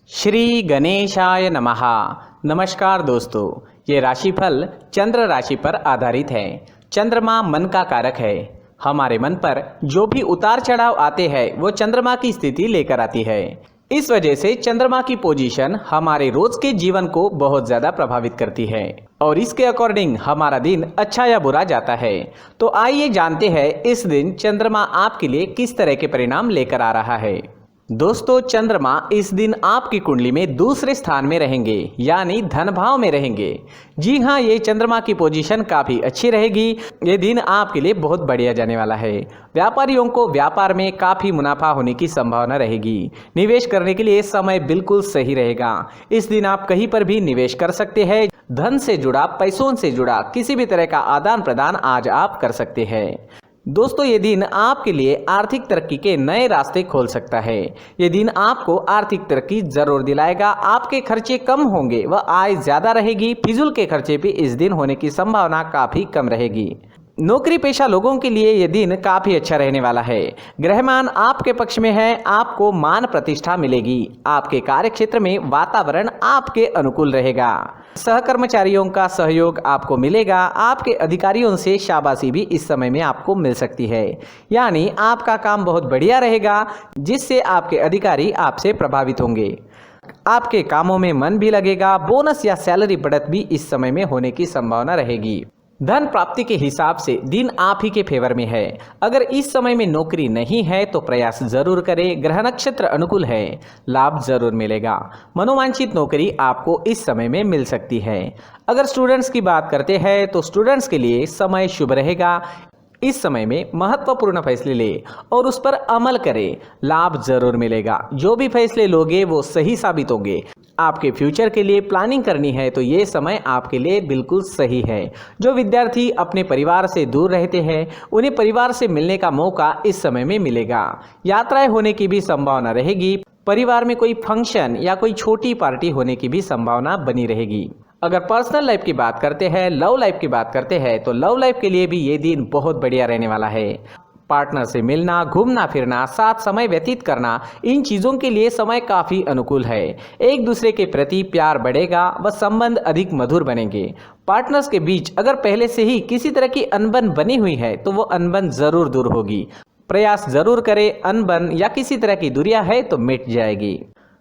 श्री गणेशाय नमः। नमस्कार दोस्तों, ये राशिफल चंद्र राशि पर आधारित है। चंद्रमा मन का कारक है। हमारे मन पर जो भी उतार चढ़ाव आते हैं वो चंद्रमा की स्थिति लेकर आती है। इस वजह से चंद्रमा की पोजीशन हमारे रोज के जीवन को बहुत ज्यादा प्रभावित करती है और इसके अकॉर्डिंग हमारा दिन अच्छा या बुरा जाता है। तो आइए जानते हैं इस दिन चंद्रमा आपके लिए किस तरह के परिणाम लेकर आ रहा है। दोस्तों, चंद्रमा इस दिन आपकी कुंडली में दूसरे स्थान में रहेंगे, यानी धन भाव में रहेंगे। जी हाँ, ये चंद्रमा की पोजीशन काफ़ी अच्छी रहेगी। ये दिन आपके लिए बहुत बढ़िया जाने वाला है। व्यापारियों को व्यापार में काफ़ी मुनाफा होने की संभावना रहेगी। निवेश करने के लिए समय बिल्कुल सही रहेगा। इस दिन आप कहीं पर भी निवेश कर सकते हैं। धन से जुड़ा, पैसों से जुड़ा किसी भी तरह का आदान प्रदान आज आप कर सकते हैं। दोस्तों, ये दिन आपके लिए आर्थिक तरक्की के नए रास्ते खोल सकता है। ये दिन आपको आर्थिक तरक्की जरूर दिलाएगा। आपके खर्चे कम होंगे व आय ज्यादा रहेगी। फिजूल के खर्चे भी इस दिन होने की संभावना काफी कम रहेगी। नौकरी पेशा लोगों के लिए यह दिन काफी अच्छा रहने वाला है। ग्रहमान आपके पक्ष में है। आपको मान प्रतिष्ठा मिलेगी। आपके कार्य क्षेत्र में वातावरण आपके अनुकूल रहेगा। सहकर्मचारियों का सहयोग आपको मिलेगा। आपके अधिकारियों से शाबाशी भी इस समय में आपको मिल सकती है, यानी आपका काम बहुत बढ़िया रहेगा, जिससे आपके अधिकारी आपसे प्रभावित होंगे। आपके कामों में मन भी लगेगा। बोनस या सैलरी बढ़त भी इस समय में होने की संभावना रहेगी। धन प्राप्ति के हिसाब से दिन आप ही के फेवर में है। अगर इस समय में नौकरी नहीं है तो प्रयास जरूर करें। ग्रह नक्षत्र अनुकूल है, लाभ जरूर मिलेगा। मनोवांछित नौकरी आपको इस समय में मिल सकती है। अगर स्टूडेंट्स की बात करते हैं तो स्टूडेंट्स के लिए समय शुभ रहेगा। इस समय में महत्वपूर्ण फैसले ले और उस पर अमल करें, लाभ जरूर मिलेगा। जो भी फैसले लोगे वो सही साबित होंगे। आपके फ्यूचर के लिए प्लानिंग करनी है तो ये समय आपके लिए बिल्कुल सही है। जो विद्यार्थी अपने परिवार से दूर रहते हैं उन्हें परिवार से मिलने का मौका इस समय में मिलेगा। यात्राएं होने की भी संभावना रहेगी। परिवार में कोई फंक्शन या कोई छोटी पार्टी होने की भी संभावना बनी रहेगी। अगर पर्सनल लाइफ की बात करते हैं, लव लाइफ की बात करते हैं तो लव लाइफ के लिए भी ये दिन बहुत बढ़िया रहने वाला है। पार्टनर से मिलना, घूमना फिरना, साथ समय व्यतीत करना, इन चीज़ों के लिए समय काफ़ी अनुकूल है। एक दूसरे के प्रति प्यार बढ़ेगा व संबंध अधिक मधुर बनेंगे। पार्टनर्स के बीच अगर पहले से ही किसी तरह की अनबन बनी हुई है तो वो अनबन जरूर दूर होगी। प्रयास जरूर करें। अनबन या किसी तरह की दूरियां है तो मिट जाएगी।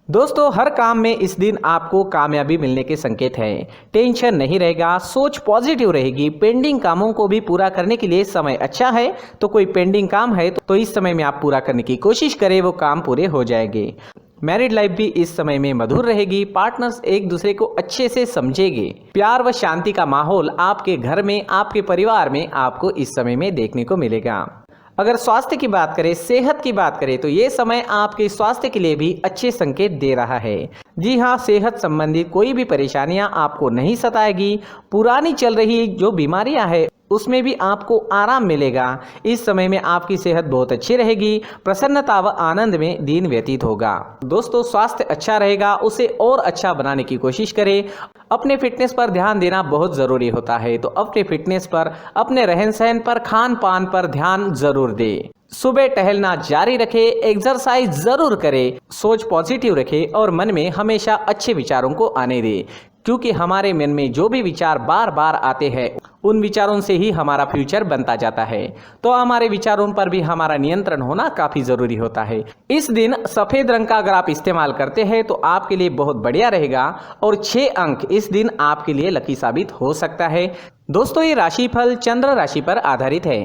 दोस्तों, हर काम में इस दिन आपको कामयाबी मिलने के संकेत हैं। टेंशन नहीं रहेगा, सोच पॉजिटिव रहेगी। पेंडिंग कामों को भी पूरा करने के लिए समय अच्छा है। तो कोई पेंडिंग काम है तो इस समय में आप पूरा करने की कोशिश करें, वो काम पूरे हो जाएंगे। मैरिड लाइफ भी इस समय में मधुर रहेगी। पार्टनर्स एक दूसरे को अच्छे से समझेंगे। प्यार व शांति का माहौल आपके घर में, आपके परिवार में आपको इस समय में देखने को मिलेगा। अगर स्वास्थ्य की बात करें, सेहत की बात करें तो ये समय आपके स्वास्थ्य के लिए भी अच्छे संकेत दे रहा है। जी हाँ, सेहत संबंधित कोई भी परेशानियां आपको नहीं सताएगी। पुरानी चल रही जो बीमारियां हैं उसमें भी आपको आराम मिलेगा। इस समय में आपकी सेहत बहुत अच्छी रहेगी। प्रसन्नता व आनंद में दिन व्यतीत होगा। दोस्तों, स्वास्थ्य अच्छा रहेगा, उसे और अच्छा बनाने की कोशिश करें। अपने फिटनेस पर ध्यान देना बहुत ज़रूरी होता है। तो अपने फिटनेस पर, अपने रहन सहन पर, खान पान पर ध्यान जरूर दें। सुबह टहलना जारी रखें। एक्सरसाइज जरूर करें। सोच पॉजिटिव रखें और मन में हमेशा अच्छे विचारों को आने दें, क्योंकि हमारे मन में जो भी विचार बार बार आते हैं उन विचारों से ही हमारा फ्यूचर बनता जाता है। तो हमारे विचारों पर भी हमारा नियंत्रण होना काफ़ी ज़रूरी होता है। इस दिन सफ़ेद रंग का अगर आप इस्तेमाल करते हैं तो आपके लिए बहुत बढ़िया रहेगा और 6 अंक इस दिन आपके लिए लकी साबित हो सकता है। दोस्तों, ये राशिफल चंद्र राशि पर आधारित है,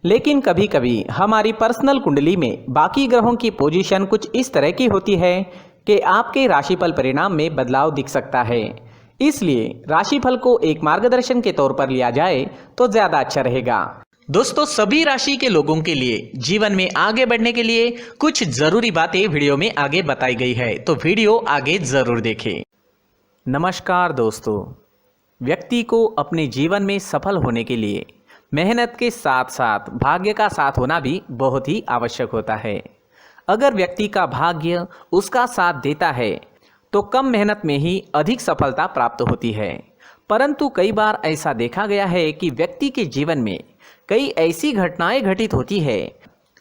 लेकिन कभी कभी हमारी पर्सनल कुंडली में बाकी ग्रहों की पोजीशन कुछ इस तरह की होती है कि आपके राशिफल परिणाम में बदलाव दिख सकता है। इसलिए राशिफल को एक मार्गदर्शन के तौर पर लिया जाए तो ज्यादा अच्छा रहेगा। दोस्तों, सभी राशि के लोगों के लिए जीवन में आगे बढ़ने के लिए कुछ जरूरी बातें वीडियो में आगे बताई गई है, तो वीडियो आगे जरूर देखें। नमस्कार दोस्तों, व्यक्ति को अपने जीवन में सफल होने के लिए मेहनत के साथ साथ भाग्य का साथ होना भी बहुत ही आवश्यक होता है। अगर व्यक्ति का भाग्य उसका साथ देता है तो कम मेहनत में ही अधिक सफलता प्राप्त होती है। परंतु कई बार ऐसा देखा गया है कि व्यक्ति के जीवन में कई ऐसी घटनाएं घटित होती है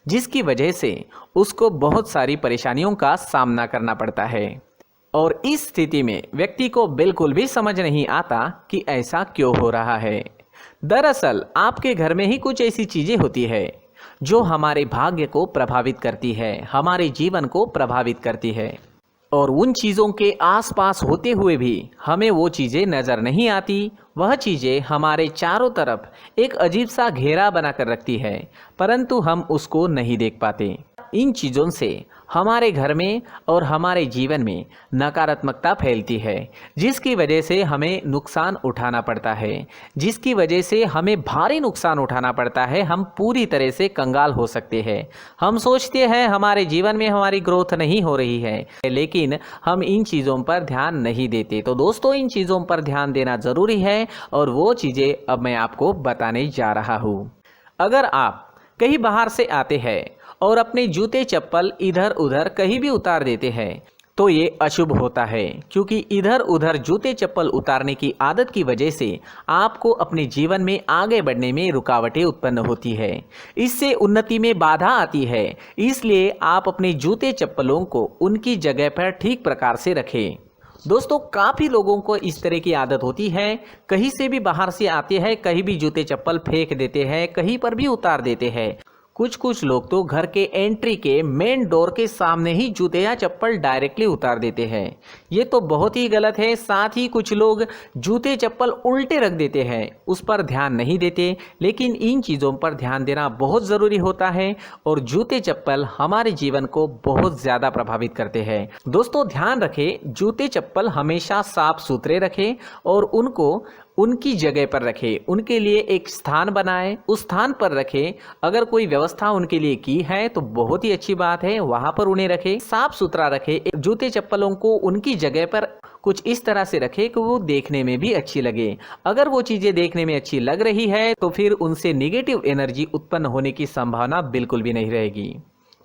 जिसकी वजह से उसको बहुत सारी परेशानियों का सामना करना पड़ता है। और इस स्थिति में व्यक्ति को बिल्कुल भी समझ नहीं आता कि ऐसा क्यों हो रहा है। दरअसल आपके घर में ही कुछ ऐसी चीजें होती है जो हमारे भाग्य को प्रभावित करती है, हमारे जीवन को प्रभावित करती है, और उन चीज़ों के आसपास होते हुए भी हमें वो चीज़ें नज़र नहीं आती। वह चीज़ें हमारे चारों तरफ एक अजीब सा घेरा बनाकर रखती है, परंतु हम उसको नहीं देख पाते। इन चीज़ों से हमारे घर में और हमारे जीवन में नकारात्मकता फैलती है, जिसकी वजह से हमें नुकसान उठाना पड़ता है, जिसकी वजह से हमें भारी नुकसान उठाना पड़ता है। हम पूरी तरह से कंगाल हो सकते हैं। हम सोचते हैं हमारे जीवन में हमारी ग्रोथ नहीं हो रही है, लेकिन हम इन चीज़ों पर ध्यान नहीं देते। तो दोस्तों, इन चीज़ों पर ध्यान देना ज़रूरी है और वो चीज़ें अब मैं आपको बताने जा रहा हूँ। अगर आप कहीं बाहर से आते हैं और अपने जूते चप्पल इधर उधर कहीं भी उतार देते हैं तो ये अशुभ होता है, क्योंकि इधर उधर जूते चप्पल उतारने की आदत की वजह से आपको अपने जीवन में आगे बढ़ने में रुकावटें उत्पन्न होती है। इससे उन्नति में बाधा आती है। इसलिए आप अपने जूते चप्पलों को उनकी जगह पर ठीक प्रकार से रखें। दोस्तों, काफ़ी लोगों को इस तरह की आदत होती है, कहीं से भी बाहर से आते हैं कहीं भी जूते चप्पल फेंक देते हैं, कहीं पर भी उतार देते हैं। कुछ लोग तो घर के एंट्री के मेन डोर के सामने ही जूते या चप्पल डायरेक्टली उतार देते हैं। ये तो बहुत ही गलत है। साथ ही कुछ लोग जूते चप्पल उल्टे रख देते हैं, उस पर ध्यान नहीं देते। लेकिन इन चीज़ों पर ध्यान देना बहुत ज़रूरी होता है और जूते चप्पल हमारे जीवन को बहुत ज़्यादा प्रभावित करते हैं। दोस्तों, ध्यान रखें, जूते चप्पल हमेशा साफ सुथरे रखें और उनको उनकी जगह पर रखें। उनके लिए एक स्थान बनाएं, उस स्थान पर रखें। अगर कोई व्यवस्था उनके लिए की है तो बहुत ही अच्छी बात है, वहां पर उन्हें रखें, साफ सुथरा रखें। जूते चप्पलों को उनकी जगह पर कुछ इस तरह से रखें कि वो देखने में भी अच्छी लगे। अगर वो चीज़ें देखने में अच्छी लग रही है तो फिर उनसे निगेटिव एनर्जी उत्पन्न होने की संभावना बिल्कुल भी नहीं रहेगी।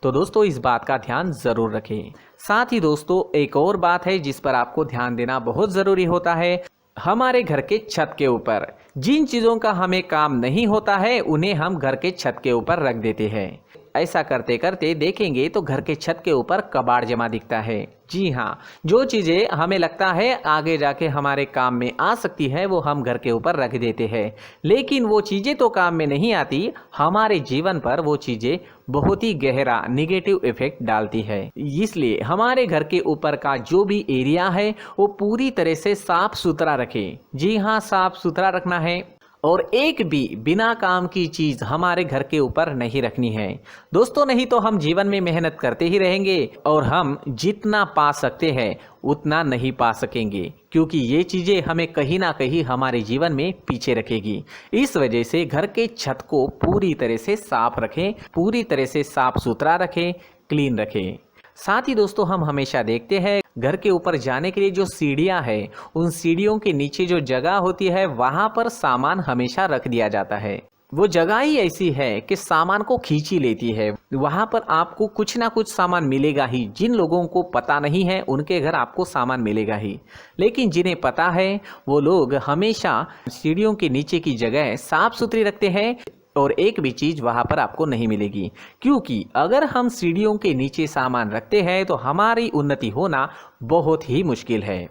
तो दोस्तों, इस बात का ध्यान ज़रूर रखें। साथ ही दोस्तों, एक और बात है जिस पर आपको ध्यान देना बहुत ज़रूरी होता है। हमारे घर के छत के ऊपर जिन चीज़ों का हमें काम नहीं होता है उन्हें हम घर के छत के ऊपर रख देते हैं। ऐसा करते करते देखेंगे तो घर के छत के ऊपर कबाड़ जमा दिखता है। जी हाँ, जो चीज़ें हमें लगता है आगे जाके हमारे काम में आ सकती है वो हम घर के ऊपर रख देते हैं, लेकिन वो चीज़ें तो काम में नहीं आती। हमारे जीवन पर वो चीज़ें बहुत ही गहरा निगेटिव इफेक्ट डालती है। इसलिए हमारे घर के ऊपर का जो भी एरिया है वो पूरी तरह से साफ सुथरा रखें। जी हाँ, साफ सुथरा रखना है और एक भी बिना काम की चीज़ हमारे घर के ऊपर नहीं रखनी है। दोस्तों, नहीं तो हम जीवन में मेहनत करते ही रहेंगे और हम जितना पा सकते हैं उतना नहीं पा सकेंगे, क्योंकि ये चीज़ें हमें कहीं ना कहीं हमारे जीवन में पीछे रखेगी। इस वजह से घर के छत को पूरी तरह से साफ रखें, पूरी तरह से साफ सुथरा रखें, क्लीन रखें। साथ ही दोस्तों, हम हमेशा देखते हैं घर के ऊपर जाने के लिए जो सीढ़ियां हैं, उन सीढ़ियों के नीचे जो जगह होती है वहां पर सामान हमेशा रख दिया जाता है। वो जगह ही ऐसी है कि सामान को खींच ही लेती है। वहां पर आपको कुछ ना कुछ सामान मिलेगा ही। जिन लोगों को पता नहीं है उनके घर आपको सामान मिलेगा ही, लेकिन जिन्हें पता है वो लोग हमेशा सीढ़ियों के नीचे की जगह साफ सुथरी रखते हैं और एक भी चीज़ वहाँ पर आपको नहीं मिलेगी। क्योंकि अगर हम सीढ़ियों के नीचे सामान रखते हैं तो हमारी उन्नति होना बहुत ही मुश्किल है।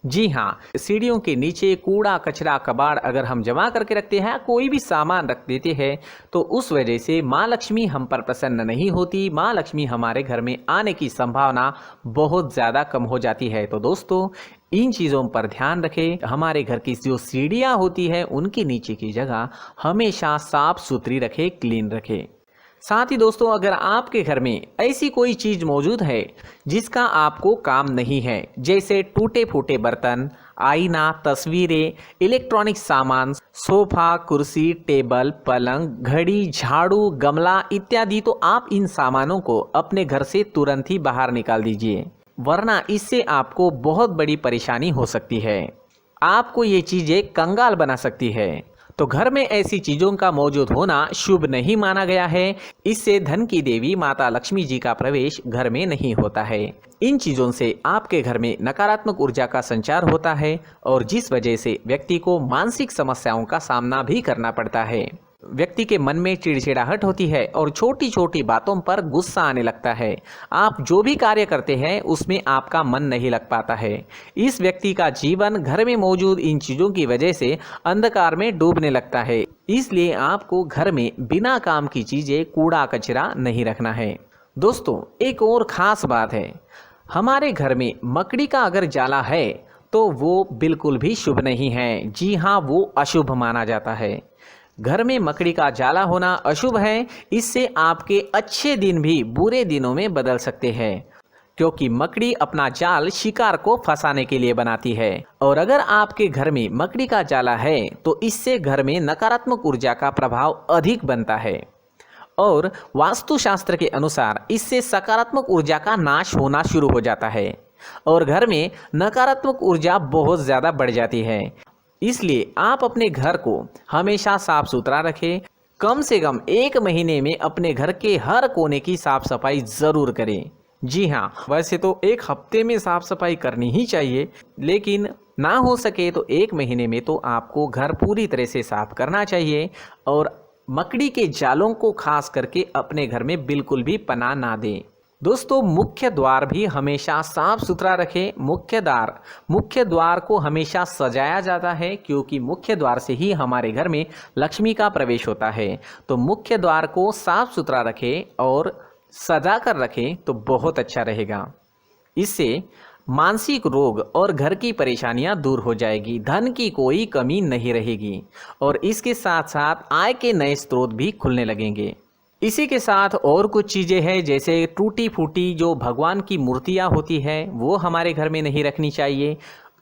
जी हाँ, सीढ़ियों के नीचे कूड़ा कचरा कबाड़ अगर हम जमा करके रखते हैं, कोई भी सामान रख देते हैं, तो उस वजह से माँ लक्ष्मी हम पर प्रसन्न नहीं होती। माँ लक्ष्मी हमारे घर में आने की संभावना बहुत ज़्यादा कम हो जाती है। तो दोस्तों, इन चीज़ों पर ध्यान रखें। हमारे घर की जो सीढ़ियाँ होती है उनके नीचे की जगह हमेशा साफ सुथरी रखें, क्लीन रखें। साथ ही दोस्तों, अगर आपके घर में ऐसी कोई चीज़ मौजूद है जिसका आपको काम नहीं है, जैसे टूटे फूटे बर्तन, आईना, तस्वीरें, इलेक्ट्रॉनिक सामान, सोफा, कुर्सी, टेबल, पलंग, घड़ी, झाड़ू, गमला इत्यादि, तो आप इन सामानों को अपने घर से तुरंत ही बाहर निकाल दीजिए, वरना इससे आपको बहुत बड़ी परेशानी हो सकती है। आपको ये चीज़ें कंगाल बना सकती है। तो घर में ऐसी चीज़ों का मौजूद होना शुभ नहीं माना गया है। इससे धन की देवी माता लक्ष्मी जी का प्रवेश घर में नहीं होता है। इन चीज़ों से आपके घर में नकारात्मक ऊर्जा का संचार होता है और जिस वजह से व्यक्ति को मानसिक समस्याओं का सामना भी करना पड़ता है। व्यक्ति के मन में चिड़चिड़ाहट होती है और छोटी छोटी बातों पर गुस्सा आने लगता है। आप जो भी कार्य करते हैं उसमें आपका मन नहीं लग पाता है। इस व्यक्ति का जीवन घर में मौजूद इन चीज़ों की वजह से अंधकार में डूबने लगता है। इसलिए आपको घर में बिना काम की चीज़ें, कूड़ा कचरा नहीं रखना है। दोस्तों, एक और ख़ास बात है, हमारे घर में मकड़ी का अगर जाला है तो वो बिल्कुल भी शुभ नहीं है। जी हाँ, वो अशुभ माना जाता है। घर में मकड़ी का जाला होना अशुभ है। इससे आपके अच्छे दिन भी बुरे दिनों में बदल सकते हैं, क्योंकि मकड़ी अपना जाल शिकार को फंसाने के लिए बनाती है। और अगर आपके घर में मकड़ी का जाला है तो इससे घर में नकारात्मक ऊर्जा का प्रभाव अधिक बनता है और वास्तुशास्त्र के अनुसार इससे सकारात्मक ऊर्जा का नाश होना शुरू हो जाता है और घर में नकारात्मक ऊर्जा बहुत ज़्यादा बढ़ जाती है। इसलिए आप अपने घर को हमेशा साफ सुथरा रखें। कम से कम 1 महीने में अपने घर के हर कोने की साफ सफाई ज़रूर करें। जी हाँ, वैसे तो 1 हफ्ते में साफ सफाई करनी ही चाहिए, लेकिन ना हो सके तो 1 महीने में तो आपको घर पूरी तरह से साफ करना चाहिए और मकड़ी के जालों को खास करके अपने घर में बिल्कुल भी पनाह ना दें। दोस्तों, मुख्य द्वार भी हमेशा साफ सुथरा रखें। मुख्य द्वार को हमेशा सजाया जाता है, क्योंकि मुख्य द्वार से ही हमारे घर में लक्ष्मी का प्रवेश होता है। तो मुख्य द्वार को साफ सुथरा रखें और सजा कर रखें तो बहुत अच्छा रहेगा। इससे मानसिक रोग और घर की परेशानियां दूर हो जाएगी, धन की कोई कमी नहीं रहेगी और इसके साथ साथ आय के नए स्रोत भी खुलने लगेंगे। इसी के साथ और कुछ चीज़ें हैं, जैसे टूटी फूटी जो भगवान की मूर्तियां होती है वो हमारे घर में नहीं रखनी चाहिए।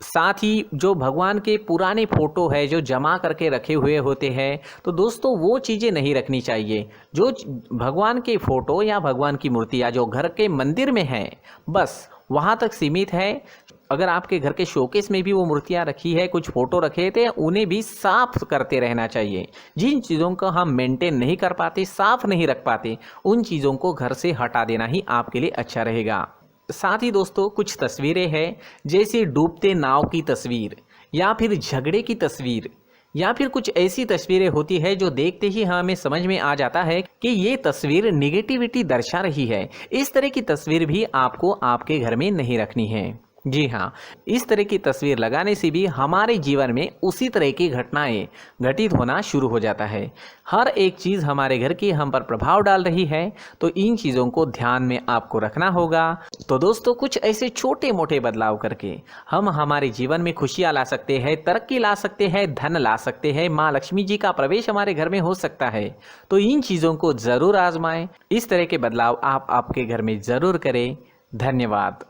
साथ ही जो भगवान के पुराने फ़ोटो है जो जमा करके रखे हुए होते हैं, तो दोस्तों वो चीज़ें नहीं रखनी चाहिए। जो भगवान के फ़ोटो या भगवान की मूर्तियाँ जो घर के मंदिर में हैं, बस वहाँ तक सीमित है। अगर आपके घर के शोकेस में भी वो मूर्तियाँ रखी है, कुछ फ़ोटो रखे थे, उन्हें भी साफ़ करते रहना चाहिए। जिन चीज़ों को हम मेंटेन नहीं कर पाते, साफ़ नहीं रख पाते, उन चीज़ों को घर से हटा देना ही आपके लिए अच्छा रहेगा। साथ ही दोस्तों, कुछ तस्वीरें हैं, जैसे डूबते नाव की तस्वीर या फिर झगड़े की तस्वीर या फिर कुछ ऐसी तस्वीरें होती है जो देखते ही हमें समझ में आ जाता है कि ये तस्वीर निगेटिविटी दर्शा रही है। इस तरह की तस्वीर भी आपको आपके घर में नहीं रखनी है। जी हाँ, इस तरह की तस्वीर लगाने से भी हमारे जीवन में उसी तरह की घटनाएं घटित होना शुरू हो जाता है। हर एक चीज़ हमारे घर की हम पर प्रभाव डाल रही है, तो इन चीज़ों को ध्यान में आपको रखना होगा। तो दोस्तों, कुछ ऐसे छोटे मोटे बदलाव करके हम हमारे जीवन में खुशियाँ ला सकते हैं, तरक्की ला सकते हैं, धन ला सकते हैं, माँ लक्ष्मी जी का प्रवेश हमारे घर में हो सकता है। तो इन चीज़ों को ज़रूर आजमाएं। इस तरह के बदलाव आप आपके घर में ज़रूर करें। धन्यवाद।